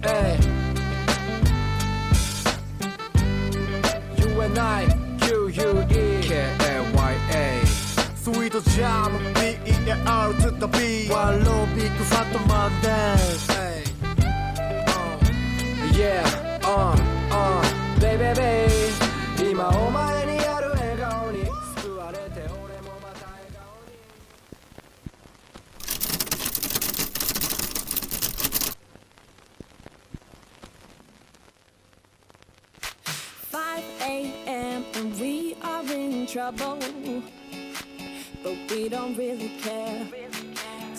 Hey. UNI QUE KAYA Sweet Jam BEAR to the B One low big fat man dance Hey. Yeah Baby baby 今お前にある笑顔に救われて俺もまた笑顔に5 a.m. and we are in trouble, but we don't really care.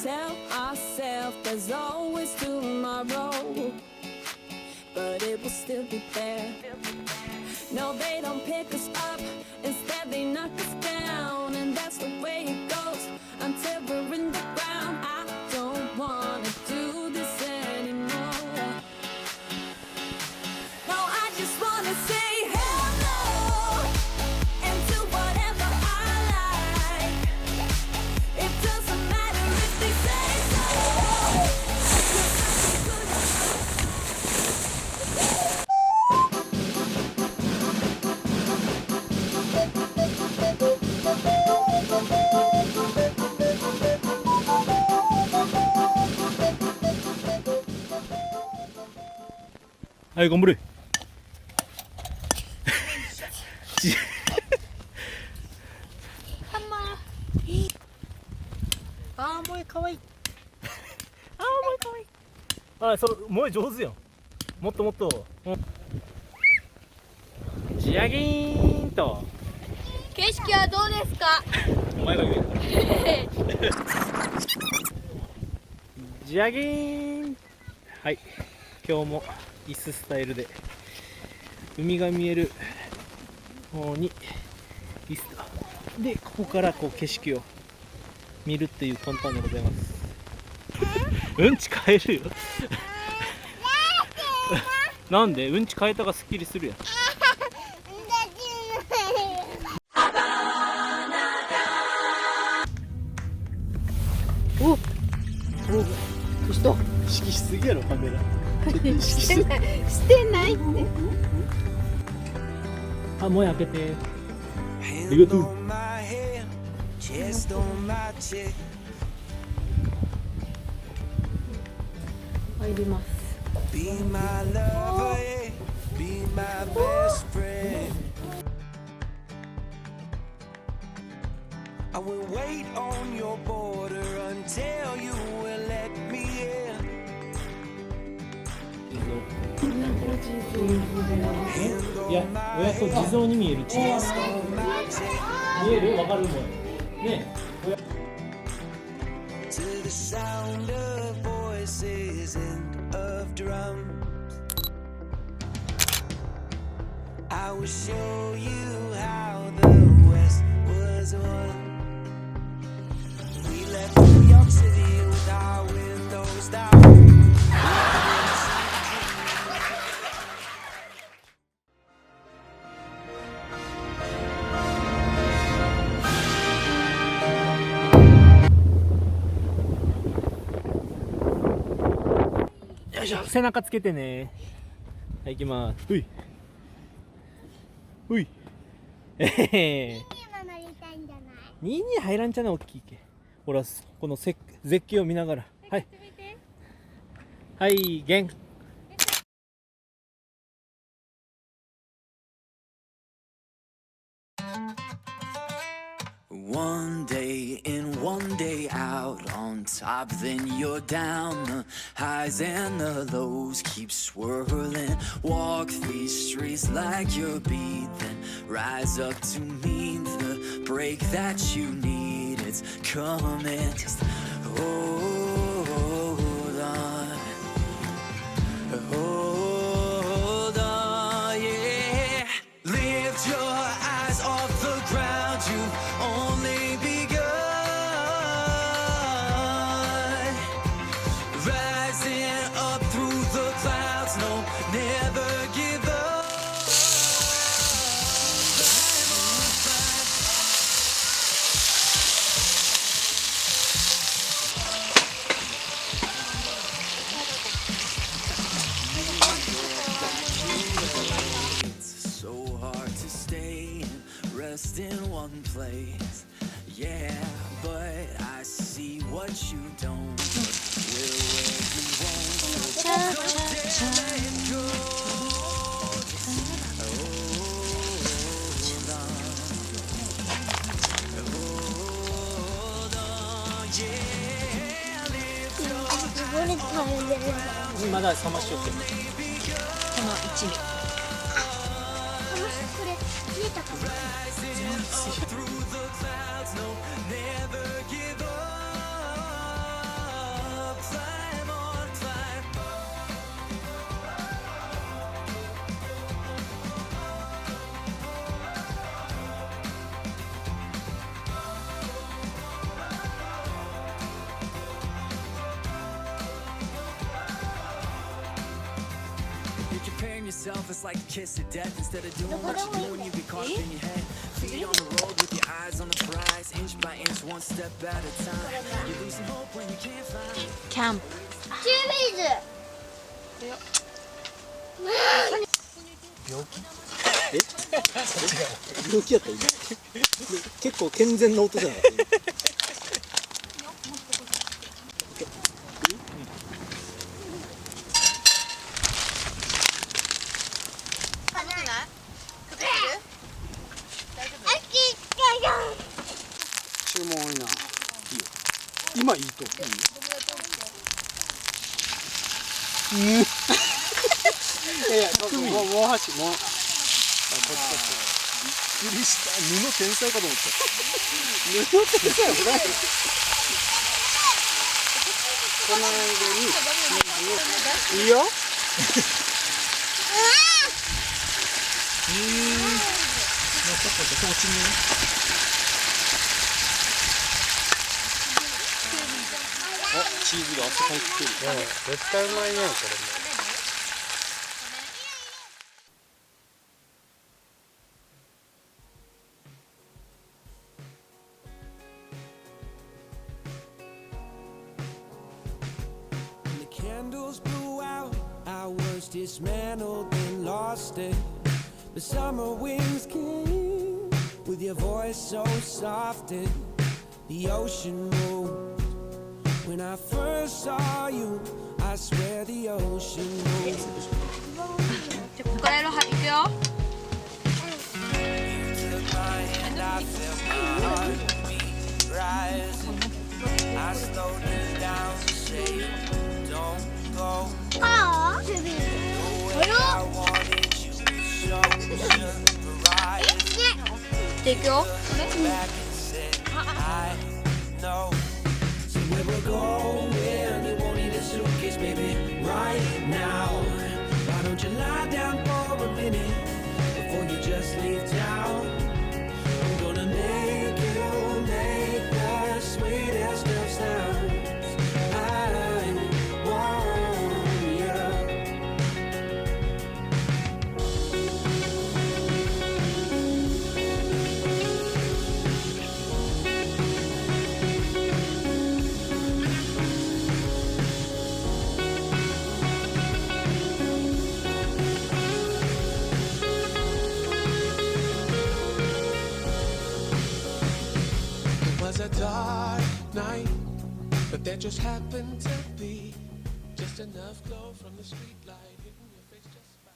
Tell ourselves there's always tomorrow, but it will still be there. No, they don't pick us up, instead they knock us down, and that's the way it goes until we're in the ground. I don't wanna do this anymore. No, I just wanna say hello and do whatever I like. It doesn't matter if they say so. はい、頑張れ。あー、萌えかわいい。あー、萌えかわいい。あー、そう、萌え上手やん。もっともっと。仕上げーんと。景色はどうですか？お前が言え。仕上げーん。はい、今日も椅子スタイルで海が見える方に椅子で、ここからこう景色を見るっていう簡単でございます。うんち変えるよ。なんでうんち変えたがすっきりするやん。おお、どうした？意識しすぎやろカメラ。してないって。あ、もう開けて。ありがとう。入ります。I will wait on your border until you will let me in. いや、親子地蔵に見えるチーズ。見える？わかるもん。ねえ。To the sound of voices and of drums, I will show you how the West was won. We left New York City with our windows down. よいしょ、背中つけてね。はい、行きます。うい。うい。2に入らんちゃな、大きいけ。ほら、この絶景を見ながら。はい。はい、ゲン。One day in, one day out, on top, then you're down. The highs and the lows keep swirling. Walk these streets like you're beat, then rise up to meet the break that you need. It's coming. Just hold on. Hold on, yeah. Lift your eyes off the ground. You've only begun. Rising up through the clouds. No, never give up. I'm on fire. one place. Yeah, but I see what you don't. We're where you won't. So don't dare let go. Hold on. Hold on, yeah. Lift your まだ冷ましよって。この一味。これ冷えたかも。 through the clouds, no, never give up. Climb on, climb. You're comparing yourself, it's like a kiss of death. Instead of doing what you're doing, you get caught up in your head. Feet on the road with your eyes on the prize, inch by inch, one step at a time. You're losing hope when you can't find. キャンプ。チュービーズ。病気？病気やった今。結構健全な音じゃない。注文多いな。いいよ。今いいと。いやいや、もう箸もう。あ、こっちこっち。びっくりした。布天才かと思った。布天才はない。この間にいいよ。もうちょっと気持ちにね。あ、チーズが汗かいてる。絶対うまいね、これも。The candles blew out, I was dismantled and lost it. The summer winds came with your voice so soft and the ocean moved. When I first saw you, I swear the ocean moved. ここら辺行くよ。 I felt my heartbeat rising. I slowed it down to say, don't go. ああ。 The way I wanted you to show surprise. で行くよ。 Back and said, I know. So where we're going, you won't need a suitcase, baby, right now. Why don't you lie down for a minute before you just leave town? I'm gonna make you make the sweetest of sounds. I want you. It was a dark night, but there just happened to be just enough glow from the street light hitting your face just fine.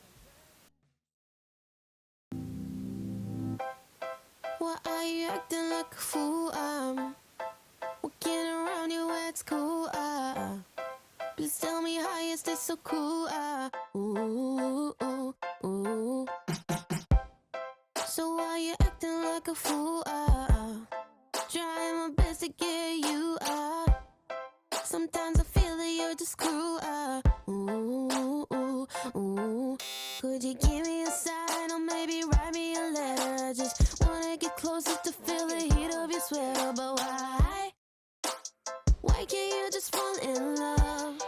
Why are you acting like a fool? I'm walking around you, it's cool. Please tell me how you stay so cool. Ooh, ooh, ooh. So why you acting like a fool? Trying my best to get you. Sometimes I feel that you're just cruel. Ooh, ooh, ooh. Could you give me a sign or maybe write me a letter? I just wanna get closer to feel the heat of your sweater. But why can't you just fall in love?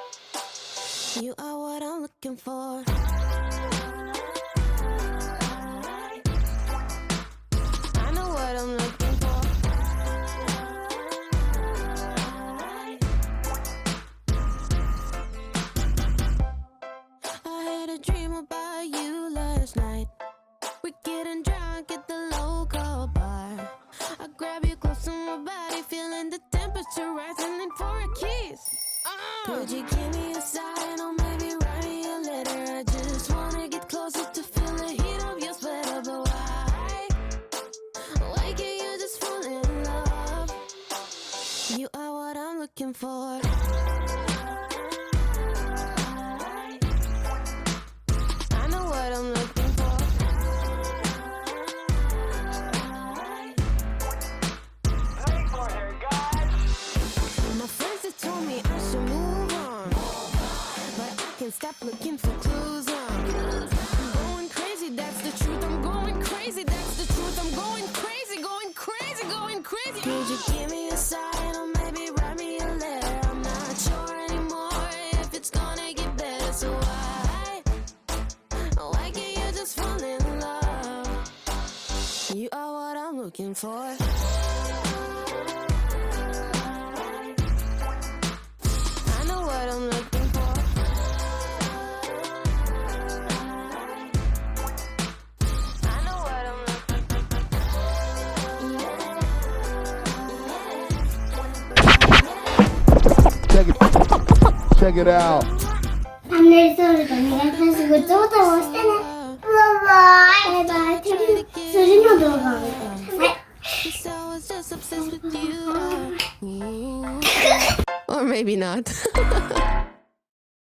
You are what I'm looking for. I know what I'm looking for. Could you give me a sign or maybe write me a letter? I just wanna get closer to feel the heat of your sweater. But why can't you just fall in love? You are what I'm looking for. I know what I'm looking for. My friends have told me I should move on, but I can't stop looking for clues. I'm going crazy, that's the truth. I'm going crazy, that's the truth. I'm going crazy, going crazy, going crazy. Could you give me a sign or maybe write me a letter? I'm not sure anymore if it's gonna get better. So why can't you just fall in love? You are what I'm looking for. I know what I'm looking for. I know what I'm looking Check it out. チャンネル登録お願いします。グッドボタンを押してね。